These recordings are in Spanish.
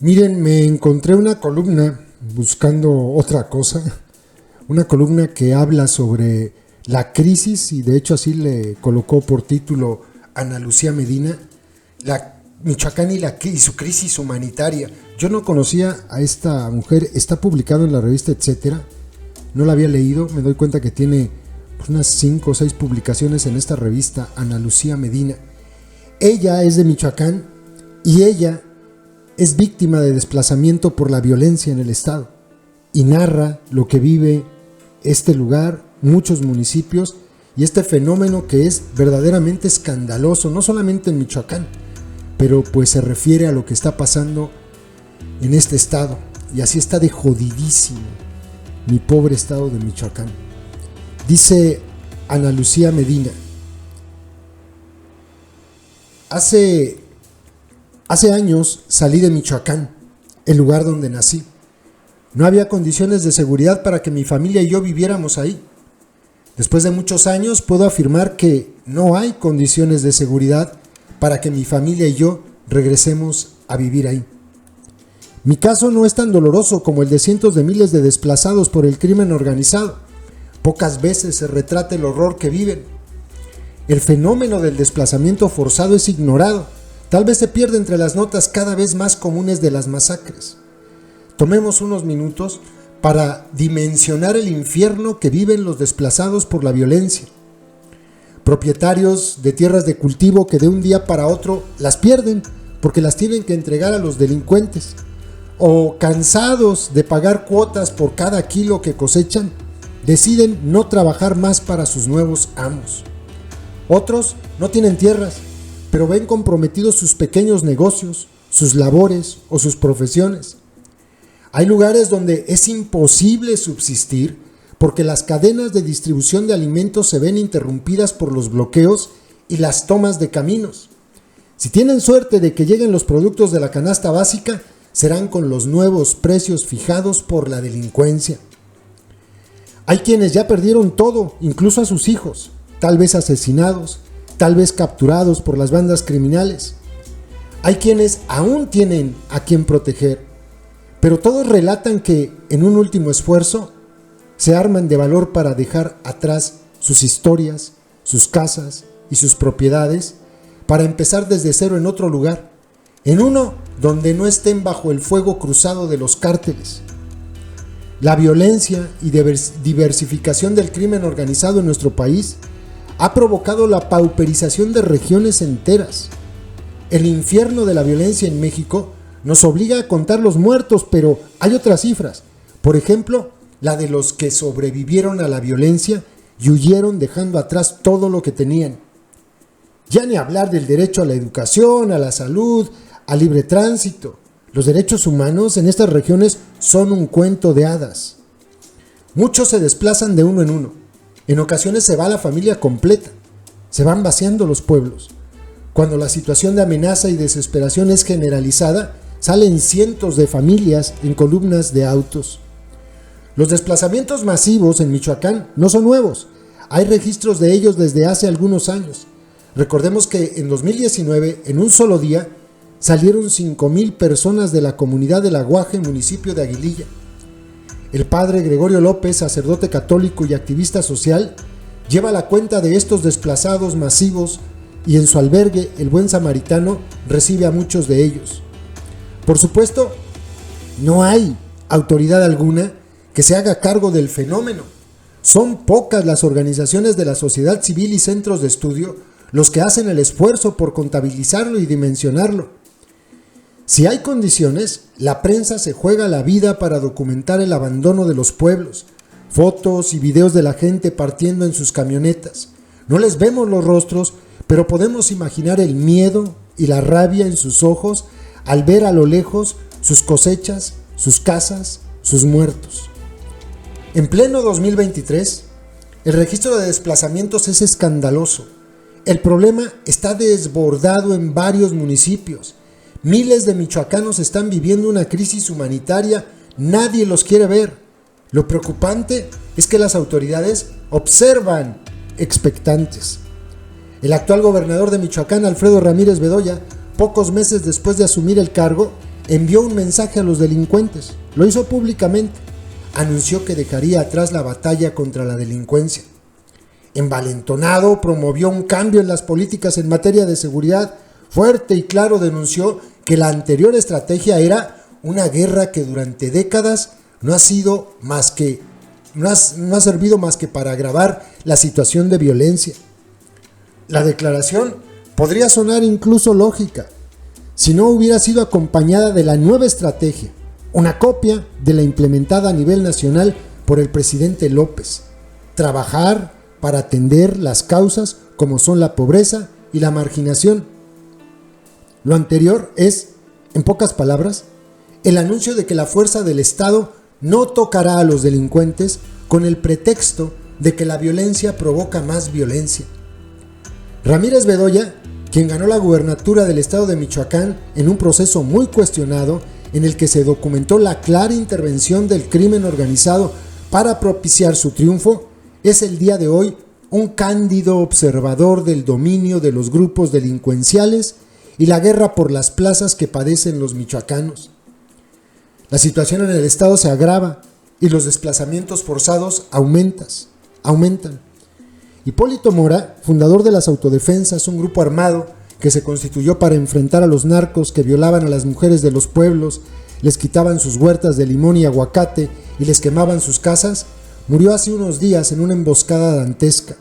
Miren, me encontré una columna buscando otra cosa, una columna que habla sobre la crisis, y de hecho así le colocó por título Ana Lucía Medina, la Michoacán y su crisis humanitaria. Yo no conocía a esta mujer, está publicado en la revista Etcétera, no la había leído, me doy cuenta que tiene unas 5 o 6 publicaciones en esta revista, Ana Lucía Medina. Ella es de Michoacán y ella es víctima de desplazamiento por la violencia en el estado y narra lo que vive este lugar, muchos municipios, y este fenómeno que es verdaderamente escandaloso, no solamente en Michoacán, pero pues se refiere a lo que está pasando en este estado, y así está de jodidísimo mi pobre estado de Michoacán. Dice Ana Lucía Medina: Hace años salí de Michoacán, el lugar donde nací. No había condiciones de seguridad para que mi familia y yo viviéramos ahí. Después de muchos años puedo afirmar que no hay condiciones de seguridad para que mi familia y yo regresemos a vivir ahí. Mi caso no es tan doloroso como el de cientos de miles de desplazados por el crimen organizado. Pocas veces se retrata el horror que viven. El fenómeno del desplazamiento forzado es ignorado. Tal vez se pierde entre las notas cada vez más comunes de las masacres. Tomemos unos minutos para dimensionar el infierno que viven los desplazados por la violencia. Propietarios de tierras de cultivo que de un día para otro las pierden porque las tienen que entregar a los delincuentes, o cansados de pagar cuotas por cada kilo que cosechan, deciden no trabajar más para sus nuevos amos. Otros no tienen tierras, pero ven comprometidos sus pequeños negocios, sus labores o sus profesiones. Hay lugares donde es imposible subsistir porque las cadenas de distribución de alimentos se ven interrumpidas por los bloqueos y las tomas de caminos. Si tienen suerte de que lleguen los productos de la canasta básica, serán con los nuevos precios fijados por la delincuencia. Hay quienes ya perdieron todo, incluso a sus hijos, tal vez asesinados, tal vez capturados por las bandas criminales. Hay quienes aún tienen a quien proteger, pero todos relatan que, en un último esfuerzo, se arman de valor para dejar atrás sus historias, sus casas y sus propiedades, para empezar desde cero en otro lugar, en uno donde no estén bajo el fuego cruzado de los cárteles. La violencia y diversificación del crimen organizado en nuestro país ha provocado la pauperización de regiones enteras. El infierno de la violencia en México nos obliga a contar los muertos, pero hay otras cifras. Por ejemplo, la de los que sobrevivieron a la violencia y huyeron dejando atrás todo lo que tenían. Ya ni hablar del derecho a la educación, a la salud, al libre tránsito. Los derechos humanos en estas regiones son un cuento de hadas. Muchos se desplazan de uno en uno. En ocasiones se va la familia completa. Se van vaciando los pueblos. Cuando la situación de amenaza y desesperación es generalizada, salen cientos de familias en columnas de autos. Los desplazamientos masivos en Michoacán no son nuevos. Hay registros de ellos desde hace algunos años. Recordemos que en 2019, en un solo día, salieron 5,000 personas de la comunidad de La Guaje, municipio de Aguililla. El padre Gregorio López, sacerdote católico y activista social, lleva la cuenta de estos desplazados masivos y en su albergue, el Buen Samaritano, recibe a muchos de ellos. Por supuesto, no hay autoridad alguna que se haga cargo del fenómeno. Son pocas las organizaciones de la sociedad civil y centros de estudio los que hacen el esfuerzo por contabilizarlo y dimensionarlo. Si hay condiciones, la prensa se juega la vida para documentar el abandono de los pueblos, fotos y videos de la gente partiendo en sus camionetas. No les vemos los rostros, pero podemos imaginar el miedo y la rabia en sus ojos al ver a lo lejos sus cosechas, sus casas, sus muertos. En pleno 2023, el registro de desplazamientos es escandaloso. El problema está desbordado en varios municipios. Miles de michoacanos están viviendo una crisis humanitaria, nadie los quiere ver. Lo preocupante es que las autoridades observan expectantes. El actual gobernador de Michoacán, Alfredo Ramírez Bedoya, pocos meses después de asumir el cargo, envió un mensaje a los delincuentes. Lo hizo públicamente. Anunció que dejaría atrás la batalla contra la delincuencia. Envalentonado, promovió un cambio en las políticas en materia de seguridad. Fuerte y claro denunció que la anterior estrategia era una guerra que durante décadas no ha servido más que para agravar la situación de violencia. La declaración podría sonar incluso lógica si no hubiera sido acompañada de la nueva estrategia, una copia de la implementada a nivel nacional por el presidente López: trabajar para atender las causas como son la pobreza y la marginación. Lo anterior es, en pocas palabras, el anuncio de que la fuerza del Estado no tocará a los delincuentes con el pretexto de que la violencia provoca más violencia. Ramírez Bedoya, quien ganó la gubernatura del estado de Michoacán en un proceso muy cuestionado en el que se documentó la clara intervención del crimen organizado para propiciar su triunfo, es el día de hoy un cándido observador del dominio de los grupos delincuenciales y la guerra por las plazas que padecen los michoacanos. La situación en el estado se agrava y los desplazamientos forzados aumentan. Hipólito Mora, fundador de las Autodefensas, un grupo armado que se constituyó para enfrentar a los narcos que violaban a las mujeres de los pueblos, les quitaban sus huertas de limón y aguacate y les quemaban sus casas, murió hace unos días en una emboscada dantesca.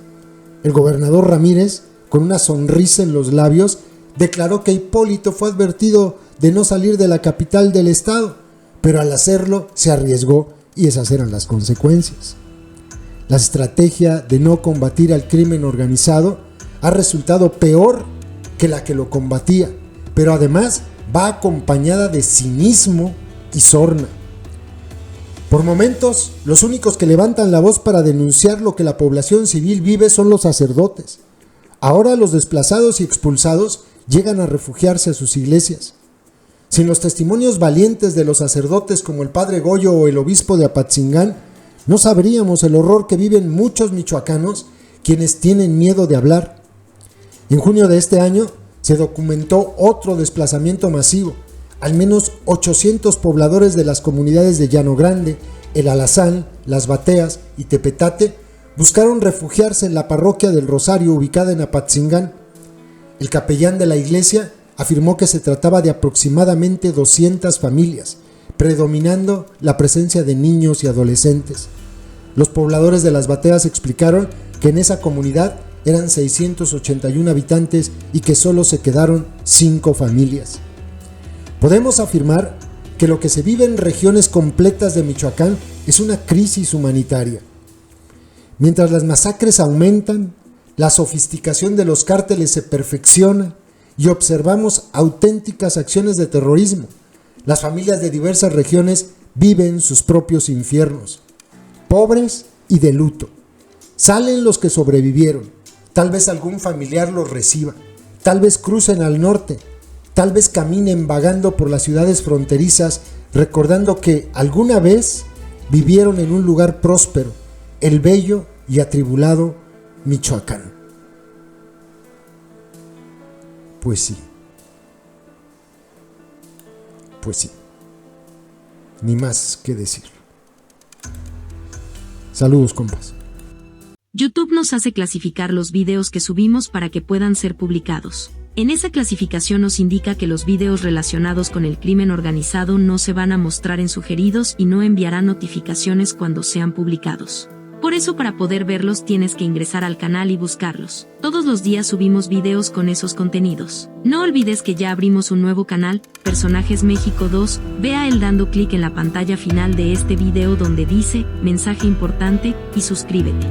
El gobernador Ramírez, con una sonrisa en los labios, declaró que Hipólito fue advertido de no salir de la capital del estado, pero al hacerlo se arriesgó y esas eran las consecuencias. La estrategia de no combatir al crimen organizado ha resultado peor que la que lo combatía, pero además va acompañada de cinismo y sorna. Por momentos, los únicos que levantan la voz para denunciar lo que la población civil vive son los sacerdotes. Ahora los desplazados y expulsados llegan a refugiarse a sus iglesias. Sin los testimonios valientes de los sacerdotes como el padre Goyo o el obispo de Apatzingán, no sabríamos el horror que viven muchos michoacanos quienes tienen miedo de hablar. En junio de este año se documentó otro desplazamiento masivo. Al menos 800 pobladores de las comunidades de Llano Grande, El Alazán, Las Bateas y Tepetate buscaron refugiarse en la parroquia del Rosario ubicada en Apatzingán. El capellán de la iglesia afirmó que se trataba de aproximadamente 200 familias, predominando la presencia de niños y adolescentes. Los pobladores de Las Bateas explicaron que en esa comunidad eran 681 habitantes y que solo se quedaron 5 familias. Podemos afirmar que lo que se vive en regiones completas de Michoacán es una crisis humanitaria. Mientras las masacres aumentan, la sofisticación de los cárteles se perfecciona y observamos auténticas acciones de terrorismo, las familias de diversas regiones viven sus propios infiernos, pobres y de luto. Salen los que sobrevivieron, tal vez algún familiar los reciba, tal vez crucen al norte, tal vez caminen vagando por las ciudades fronterizas, recordando que alguna vez vivieron en un lugar próspero, el bello y atribulado Michoacán. Pues sí. Ni más que decir. Saludos, compas. YouTube nos hace clasificar los videos que subimos para que puedan ser publicados. En esa clasificación nos indica que los videos relacionados con el crimen organizado no se van a mostrar en sugeridos y no enviará notificaciones cuando sean publicados. Por eso, para poder verlos tienes que ingresar al canal y buscarlos. Todos los días subimos videos con esos contenidos. No olvides que ya abrimos un nuevo canal, Personajes México 2, ve a él dando clic en la pantalla final de este video donde dice, mensaje importante, y suscríbete.